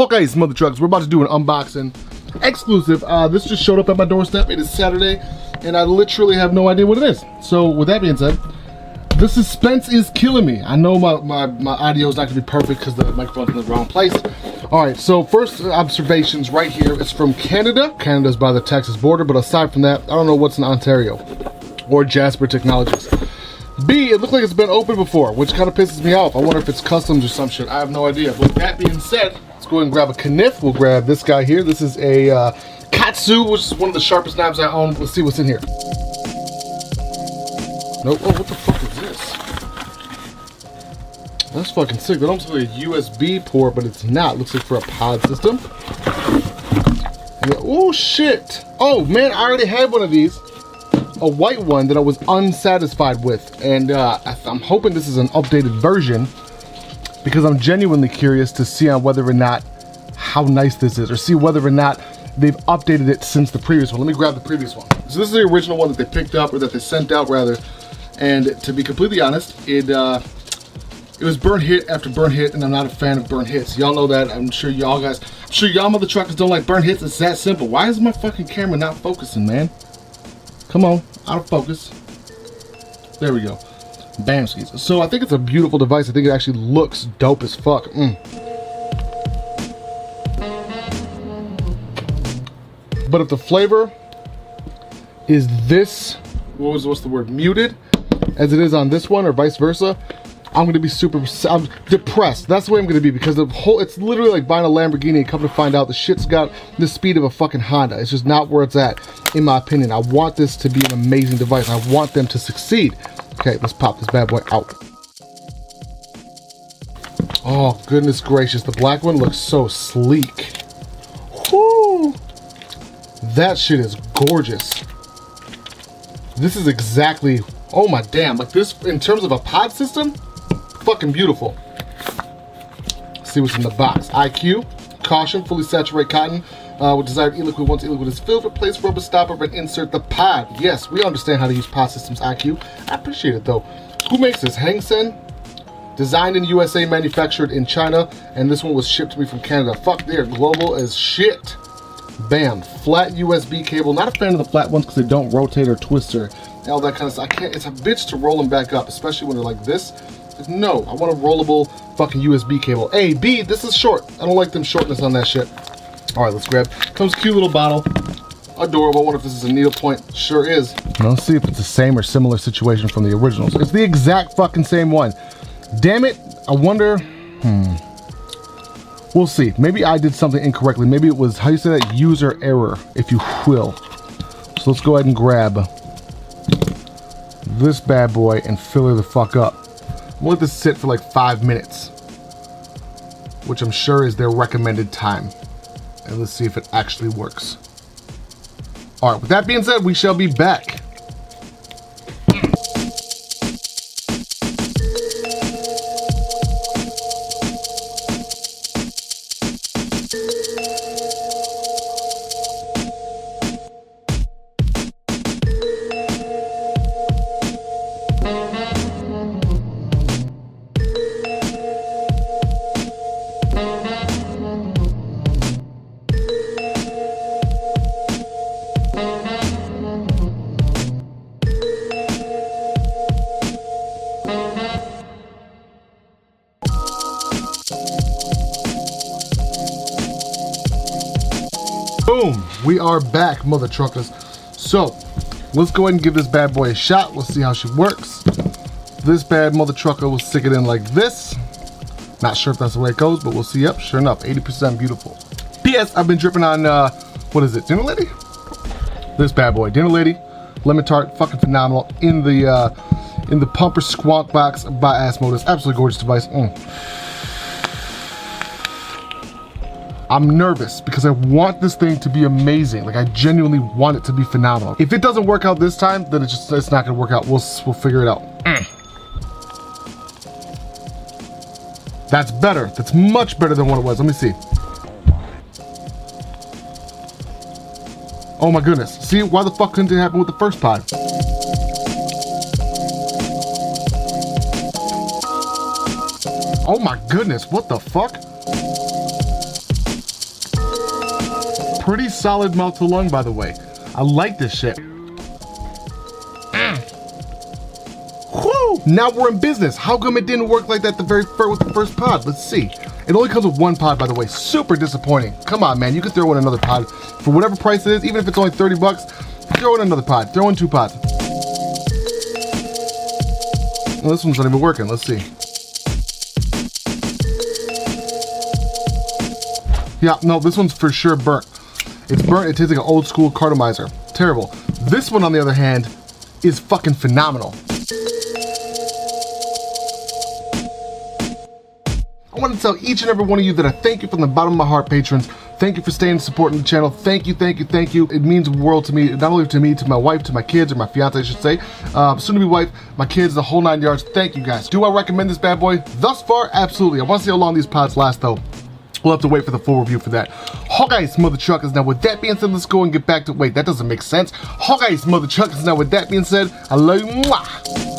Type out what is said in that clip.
Okay, mother trucks, we're about to do an unboxing exclusive. This just showed up at my doorstep. It is Saturday, and I literally have no idea what it is. So with that being said, the suspense is killing me. I know my audio is not gonna be perfect because the microphone's in the wrong place. All right, so first observations right here. It's from Canada. Canada's by the Texas border, but aside from that, I don't know what's in Ontario or Jasper Technologies. B, it looks like it's been opened before, which kind of pisses me off. I wonder if it's customs or some shit. I have no idea. With that being said, let's go ahead and grab a kniff. We'll grab this guy here. This is a Katsu, which is one of the sharpest knives I own. Let's see what's in here. Nope. Oh, what the fuck is this? That's fucking sick. That almost looks like a USB port, but it's not. It looks like for a pod system. Oh shit! Oh man, I already had one of these. A white one that I was unsatisfied with, and I'm hoping this is an updated version because I'm genuinely curious to see on whether or not how nice this is, or see whether or not they've updated it since the previous one. Let me grab the previous one. So this is the original one that they picked up, or that they sent out rather, and to be completely honest, it was burn hit after burn hit, and I'm not a fan of burn hits. Y'all know that. I'm sure y'all mother truckers don't like burn hits. It's that simple. Why is my fucking camera not focusing, man? Come on, out of focus. There we go. Bam skis. So I think it's a beautiful device. I think it actually looks dope as fuck. But if the flavor is this, what's the word, muted, as it is on this one, or vice versa, I'm gonna be I'm depressed. That's the way I'm gonna be, because it's literally like buying a Lamborghini and come to find out the shit's got the speed of a fucking Honda. It's just not where it's at, in my opinion. I want this to be an amazing device. I want them to succeed. Okay, let's pop this bad boy out. Oh, goodness gracious. The black one looks so sleek. Whoo! That shit is gorgeous. This is exactly, oh my damn, like this, in terms of a pod system, fucking beautiful. Let's see what's in the box. IQ, caution, fully saturate cotton with desired e-liquid. Once e-liquid is filled, replace rubber stopper and insert the pod. Yes, we understand how to use pod systems, IQ. I appreciate it though. Who makes this? Hang Seng? Designed in USA, manufactured in China, and this one was shipped to me from Canada. Fuck, they're global as shit. Bam, flat USB cable. Not a fan of the flat ones because they don't rotate or twist or all that kind of stuff. I can't, it's a bitch to roll them back up, especially when they're like this. No, I want a rollable fucking USB cable. A, B, this is short. I don't like them shortness on that shit. All right, let's grab. Comes cute little bottle. Adorable. I wonder if this is a needle point. Sure is. Let's see if it's the same or similar situation from the originals. It's the exact fucking same one. Damn it. I wonder. We'll see. Maybe I did something incorrectly. Maybe it was, how you say that? User error, if you will. So let's go ahead and grab this bad boy and fill her the fuck up. We'll let this sit for like 5 minutes, which I'm sure is their recommended time. And let's see if it actually works. All right, with that being said, we shall be back. Boom, we are back, mother truckers. So let's go ahead and give this bad boy a shot. Let's see how she works. This bad mother trucker will stick it in like this. Not sure if that's the way it goes, but we'll see. Yep, sure enough, 80% beautiful. P.S. I've been dripping on what is it, Dinner Lady? This bad boy, Dinner Lady, lemon tart, fucking phenomenal. In the pumper squawk box by Ass Motors. Absolutely gorgeous device. I'm nervous because I want this thing to be amazing. Like, I genuinely want it to be phenomenal. If it doesn't work out this time, then it's not gonna work out. We'll figure it out. That's better. That's much better than what it was. Let me see. Oh my goodness. See, why the fuck couldn't it happen with the first pod? Oh my goodness, what the fuck? pretty solid mouth to lung, by the way. I like this shit. Woo! Now we're in business. How come it didn't work like that with the first pod? Let's see. It only comes with one pod, by the way. Super disappointing. Come on, man. You can throw in another pod for whatever price it is, even if it's only 30 bucks. Throw in another pod. Throw in 2 pods. Well, this one's not even working. Let's see. Yeah, no, this one's for sure burnt. It's burnt. It tastes like an old school cartomizer. Terrible. This one, on the other hand, is fucking phenomenal. I want to tell each and every one of you that I thank you from the bottom of my heart, patrons. Thank you for staying and supporting the channel. Thank you, thank you, thank you. It means the world to me, not only to me, to my wife, to my kids, or my fiance, I should say. Soon-to-be wife, my kids, the whole 9 yards. Thank you, guys. Do I recommend this bad boy? Thus far, absolutely. I want to see how long these pods last, though. We'll have to wait for the full review for that. Hawkeye's mother truckers. Now, with that being said, let's go and get back to... Wait, that doesn't make sense. Hawkeye's mother truckers. Now, with that being said, I love you. Mwah.